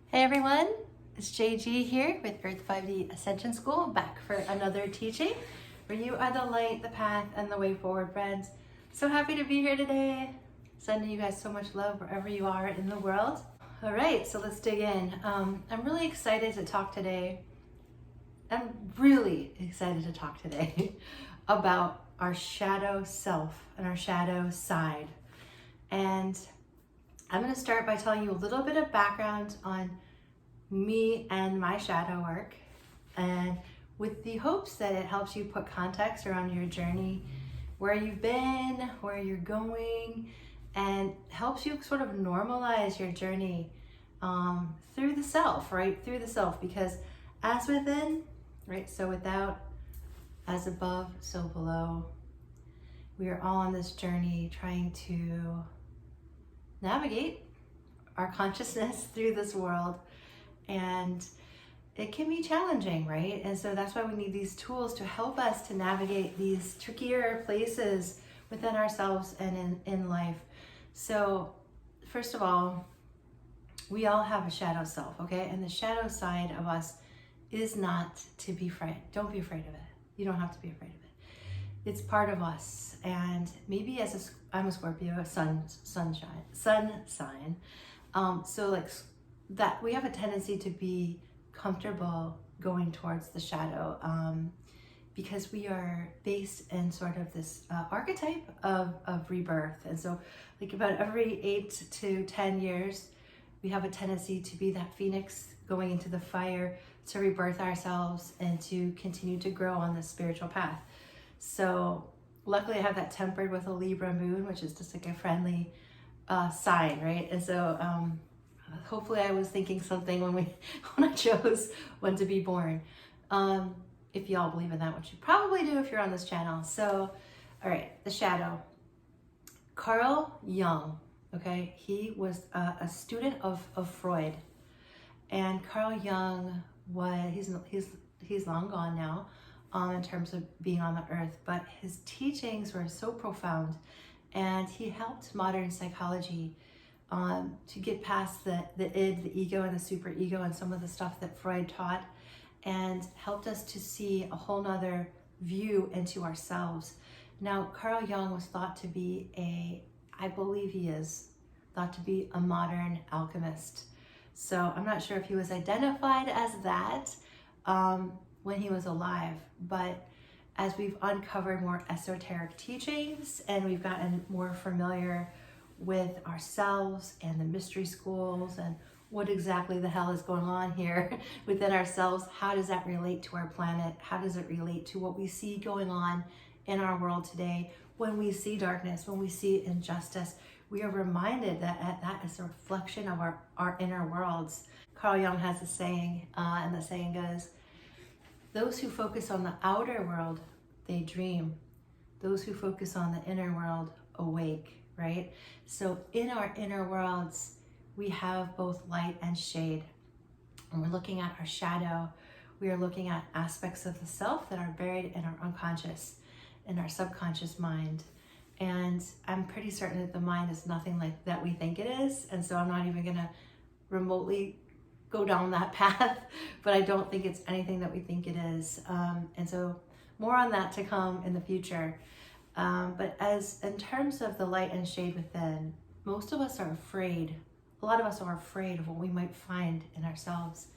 Hey everyone, it's JG here with Earth 5D Ascension School, back for another teaching where you are the light, the path, and the way forward, friends. So happy to be here today. Sending you guys so much love wherever you are in the world. All right, so let's dig in. I'm really excited to talk today. I'm really excited to talk today about our shadow self and our shadow side. And I'm going to start by telling you a little bit of background on me and my shadow work, and with the hopes that it helps you put context around your journey, where you've been, where you're going, and helps you sort of normalize your journey through the self, right? Through the self, because as within, right? So without, as above, so below. We are all on this journey trying to navigate our consciousness through this world, and it can be challenging, right? And so that's why we need these tools to help us to navigate these trickier places within ourselves and in life. So first of all, we all have a shadow self, okay? And the shadow side of us is not to be afraid. Don't be afraid of it. You don't have to be afraid of it. It's part of us. And maybe I'm a Scorpio, a sun sign. So like that, we have a tendency to be comfortable going towards the shadow because we are based in sort of this archetype of rebirth. And so like about every 8 to 10 years, we have a tendency to be that phoenix going into the fire to rebirth ourselves and to continue to grow on this spiritual path. So luckily I have that tempered with a Libra moon, which is just like a friendly sign, right? And so hopefully I was thinking something when I chose when to be born. If y'all believe in that, which you probably do if you're on this channel. So, all right, the shadow. Carl Jung, okay, he was a student of Freud, and Carl Jung he's long gone now. In terms of being on the earth, but his teachings were so profound, and he helped modern psychology to get past the id, the ego, and the superego, and some of the stuff that Freud taught, and helped us to see a whole nother view into ourselves. Now, Carl Jung was thought to be I believe he is thought to be a modern alchemist. So I'm not sure if he was identified as that when he was alive, but as we've uncovered more esoteric teachings and we've gotten more familiar with ourselves and the mystery schools and what exactly the hell is going on here within ourselves, how does that relate to our planet? How does it relate to what we see going on in our world today? When we see darkness, when we see injustice, we are reminded that that is a reflection of our inner worlds. Carl Jung has a saying, and the saying goes, "Those who focus on the outer world, they dream. Those who focus on the inner world awake," right? So in our inner worlds, we have both light and shade. When we're looking at our shadow, we are looking at aspects of the self that are buried in our unconscious, in our subconscious mind. And I'm pretty certain that the mind is nothing like that we think it is. And so I'm not even gonna remotely go down that path, but I don't think it's anything that we think it is. And so more on that to come in the future. But as in terms of the light and shade within, most of us are afraid. A lot of us are afraid of what we might find in ourselves.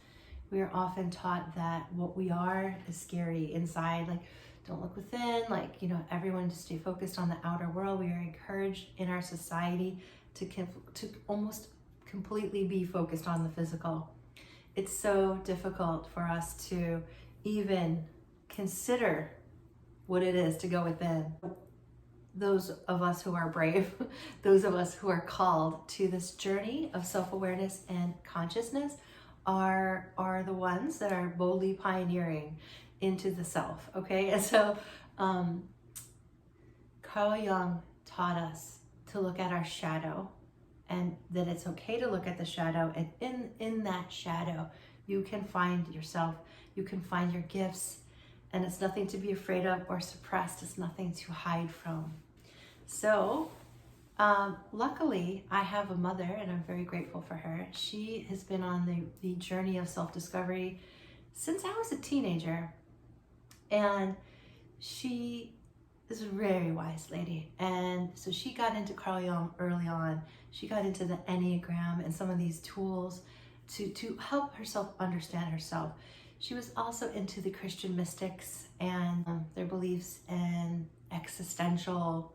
We are often taught that what we are is scary inside, like don't look within, like, you know, everyone to stay focused on the outer world. We are encouraged in our society to almost completely be focused on the physical. It's so difficult for us to even consider what it is to go within. Those of us who are brave, those of us who are called to this journey of self-awareness and consciousness are the ones that are boldly pioneering into the self, okay? And so Carl Jung taught us to look at our shadow, and that it's okay to look at the shadow, and in that shadow you can find yourself, you can find your gifts, and it's nothing to be afraid of or suppressed. It's nothing to hide from. So Luckily, I have a mother, and I'm very grateful for her. She has been on the journey of self-discovery since I was a teenager. And she is a very wise lady. And so she got into Carl Jung early on. She got into the Enneagram and some of these tools to help herself understand herself. She was also into the Christian mystics and their beliefs in existential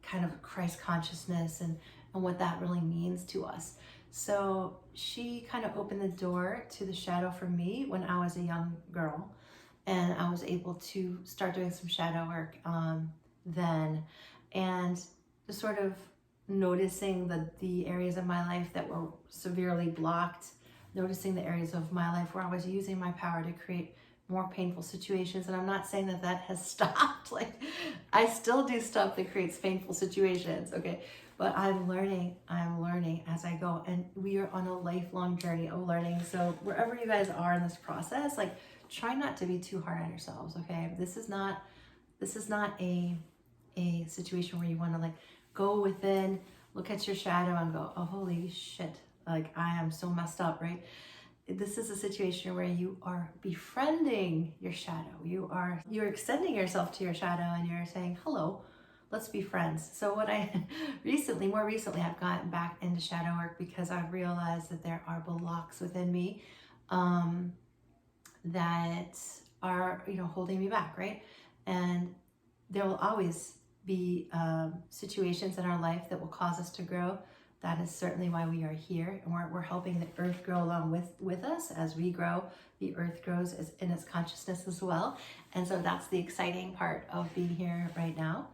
kind of Christ consciousness and what that really means to us. So she kind of opened the door to the shadow for me when I was a young girl. And I was able to start doing some shadow work then. And just sort of noticing the areas of my life that were severely blocked, noticing the areas of my life where I was using my power to create more painful situations. And I'm not saying that that has stopped. Like, I still do stuff that creates painful situations, okay? But I'm learning as I go. And we are on a lifelong journey of learning. So wherever you guys are in this process, like, try not to be too hard on yourselves, okay? This is not a situation where you want to like go within, look at your shadow and go, oh, holy shit, like I am so messed up, right? This is a situation where you are befriending your shadow. You're extending yourself to your shadow and you're saying, hello, let's be friends. So what I more recently, I've gotten back into shadow work because I've realized that there are blocks within me that are, holding me back, right? And there will always be situations in our life that will cause us to grow. That is certainly why we are here, and we're helping the earth grow along with us. As we grow, the earth grows in its consciousness as well. And so that's the exciting part of being here right now.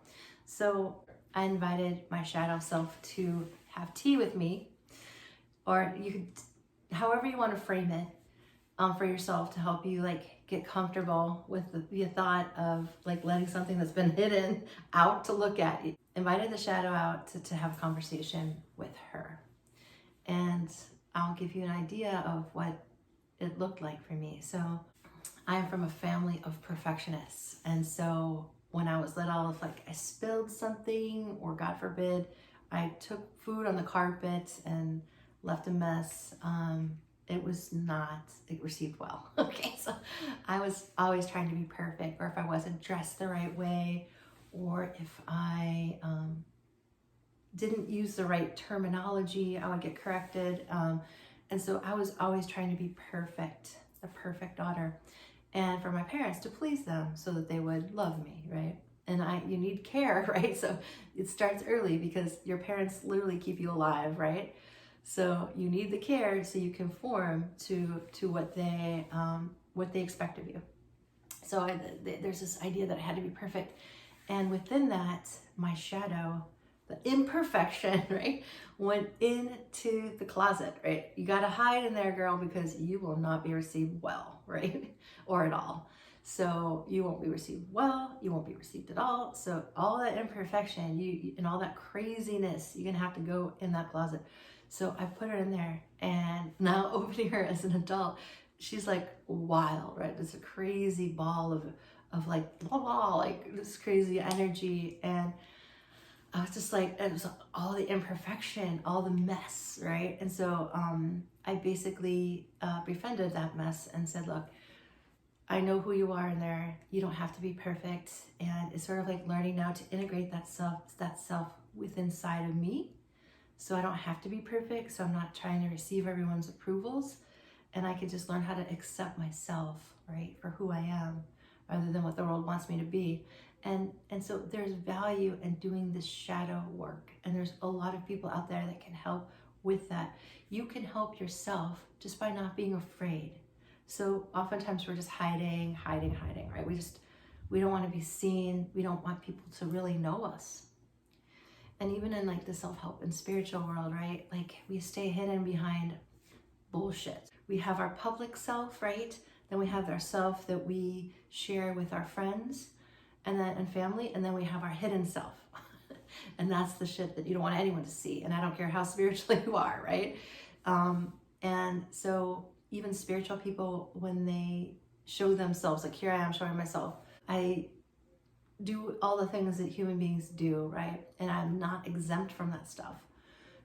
So I invited my shadow self to have tea with me, or you could, however you want to frame it, for yourself, to help you like get comfortable with the thought of like letting something that's been hidden out to look at. Invited the shadow out to have a conversation with her. And I'll give you an idea of what it looked like for me. So I'm from a family of perfectionists. And so when I was little, if like I spilled something, or God forbid, I took food on the carpet and left a mess, it received well. Okay, so I was always trying to be perfect, or if I wasn't dressed the right way, or if I didn't use the right terminology, I would get corrected. And so I was always trying to be perfect, a perfect daughter, and for my parents, to please them so that they would love me, right? And you need care, right? So it starts early because your parents literally keep you alive, right? So you need the care so you conform to what they expect of you. So there's this idea that I had to be perfect, and within that, my shadow, the imperfection, right, went into the closet, right? You got to hide in there, girl, because you will not be received well, right, or at all. So you won't be received well, you won't be received at all. So all that imperfection, and all that craziness, you're gonna have to go in that closet. So I put her in there, and now opening her as an adult, she's like wild, right? It's a crazy ball of like blah blah, like this crazy energy. And I was just like, it was all the imperfection, all the mess, right? And so I basically befriended that mess and said, look, I know who you are in there. You don't have to be perfect. And it's sort of like learning now to integrate that self within inside of me. So I don't have to be perfect. So I'm not trying to receive everyone's approvals. And I could just learn how to accept myself, right, for who I am, rather than what the world wants me to be. And so there's value in doing this shadow work. And there's a lot of people out there that can help with that. You can help yourself just by not being afraid. So oftentimes we're just hiding, right? We don't want to be seen. We don't want people to really know us. And even in like the self-help and spiritual world, right? Like we stay hidden behind bullshit. We have our public self, right? Then we have our self that we share with our friends and family. And then we have our hidden self. And that's the shit that you don't want anyone to see. And I don't care how spiritual you are, right? And so even spiritual people, when they show themselves, like here I am showing myself, I do all the things that human beings do, right? And I'm not exempt from that stuff.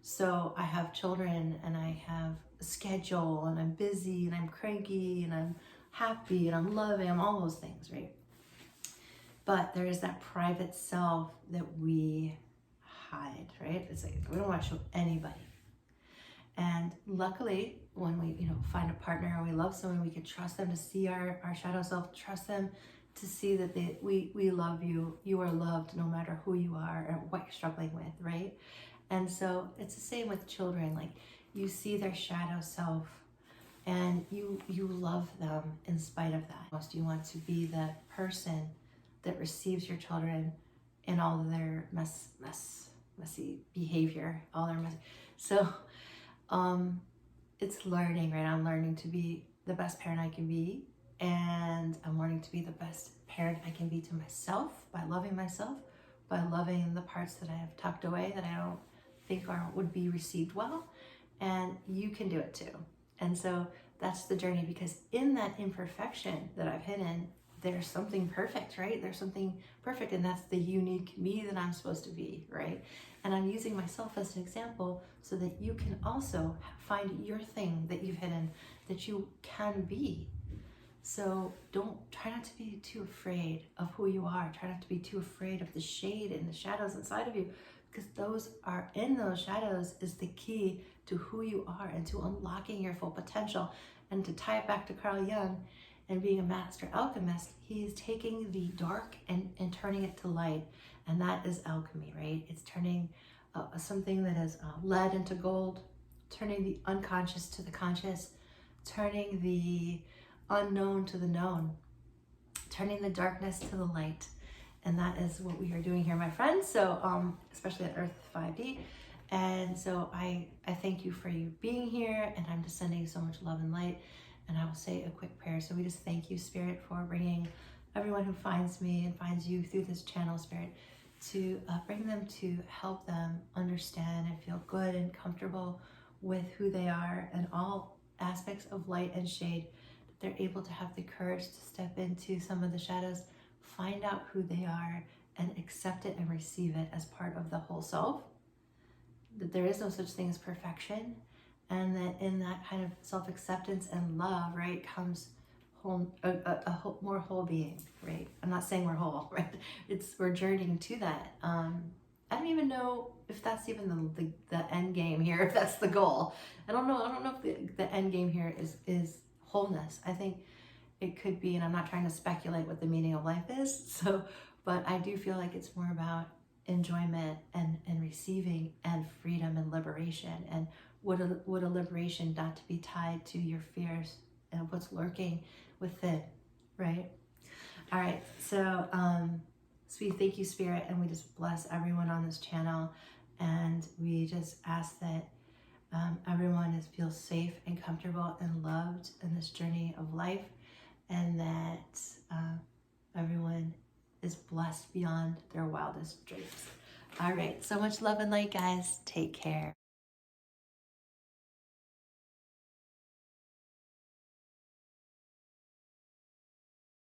So I have children and I have a schedule and I'm busy and I'm cranky and I'm happy and I'm loving, I'm all those things, right? But there is that private self that we hide, right? It's like we don't want to show anybody. And luckily, when we, find a partner and we love someone, we can trust them to see our shadow self, trust them to see that we love you. You are loved no matter who you are and what you're struggling with, right? And so it's the same with children. Like you see their shadow self and you love them in spite of that. Most you want to be the person that receives your children in all of their messy behavior, all their messy. So it's learning, right? I'm learning to be the best parent I can be, and I'm learning to be the best parent I can be to myself by loving myself, by loving the parts that I have tucked away that I don't think would be received well, and you can do it too. And so that's the journey, because in that imperfection that I've hidden, there's something perfect, right? There's something perfect, and that's the unique me that I'm supposed to be, right? And I'm using myself as an example so that you can also find your thing that you've hidden, that you can be. So try not to be too afraid of who you are. Try not to be too afraid of the shade and the shadows inside of you, because those shadows is the key to who you are and to unlocking your full potential. And to tie it back to Carl Jung and being a master alchemist, he is taking the dark and turning it to light. And that is alchemy, right? It's turning something that is lead into gold, turning the unconscious to the conscious, turning the unknown to the known, turning the darkness to the light. And that is what we are doing here, my friends. So especially at Earth 5D. And so I thank you for you being here, and I'm just sending you so much love and light. And I will say a quick prayer. So we just thank you, Spirit, for bringing everyone who finds me and finds you through this channel, Spirit, to bring them to help them understand and feel good and comfortable with who they are and all aspects of light and shade. That they're able to have the courage to step into some of the shadows, find out who they are, and accept it and receive it as part of the whole self. That there is no such thing as perfection, and that in that kind of self-acceptance and love, right, comes more whole being, right? I'm not saying we're whole, right? We're journeying to that. I don't even know if that's even the end game here, if that's the goal. I don't know if the end game here is wholeness. I think it could be, and I'm not trying to speculate what the meaning of life is. So, but I do feel like it's more about enjoyment and receiving and freedom and liberation, and what a liberation not to be tied to your fears and what's lurking within, right? All right, so sweet, thank you, Spirit, and we just bless everyone on this channel, and we just ask that everyone feels safe and comfortable and loved in this journey of life, and that everyone is blessed beyond their wildest dreams. All right, so much love and light, guys. Take care.